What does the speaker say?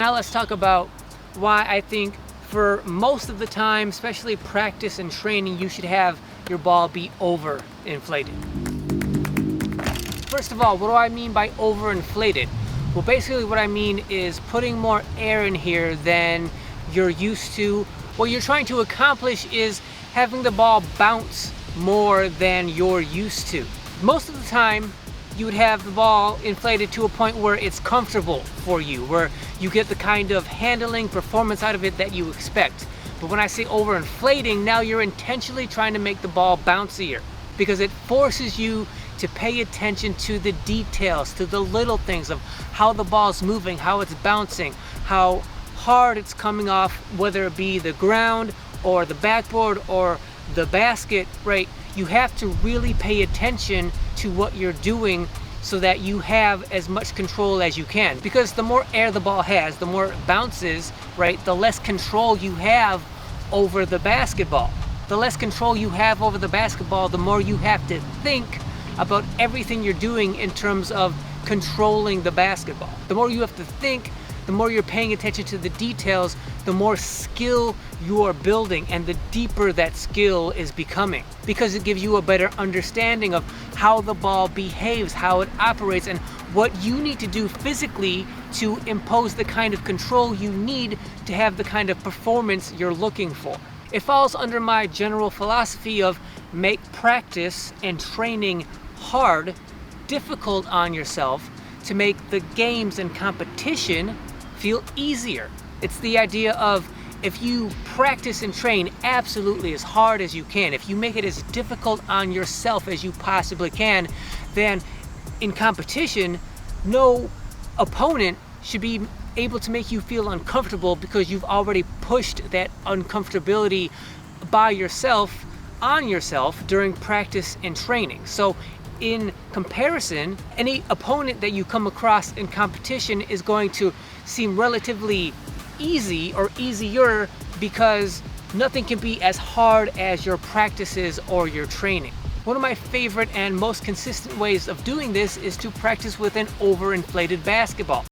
Now let's talk about why I think for most of the time, especially practice and training, you should have your ball be overinflated. First of all, what do I mean by overinflated? Well, basically what I mean is putting more air in here than you're used to. What you're trying to accomplish is having the ball bounce more than you're used to. Most of the time, you would have the ball inflated to a point where it's comfortable for you, where you get the kind of handling, performance out of it that you expect. But when I say overinflating, now you're intentionally trying to make the ball bouncier because it forces you to pay attention to the details, to the little things of how the ball's moving, how it's bouncing, how hard it's coming off, whether it be the ground or the backboard or the basket, right? You have to really pay attention to what you're doing so that you have as much control as you can. Because the more air the ball has, the more it bounces, right? The less control you have over the basketball. The less control you have over the basketball, the more you have to think about everything you're doing in terms of controlling the basketball. The more you have to think, the more you're paying attention to the details, the more skill you are building and the deeper that skill is becoming, because it gives you a better understanding of how the ball behaves, how it operates, and what you need to do physically to impose the kind of control you need to have the kind of performance you're looking for. It falls under my general philosophy of make practice and training hard, difficult on yourself to make the games and competition feel easier. It's the idea of if you practice and train absolutely as hard as you can, if you make it as difficult on yourself as you possibly can, then in competition, no opponent should be able to make you feel uncomfortable because you've already pushed that uncomfortability by yourself, on yourself during practice and training. So in comparison, any opponent that you come across in competition is going to seem relatively easy or easier because nothing can be as hard as your practices or your training. One of my favorite and most consistent ways of doing this is to practice with an overinflated basketball.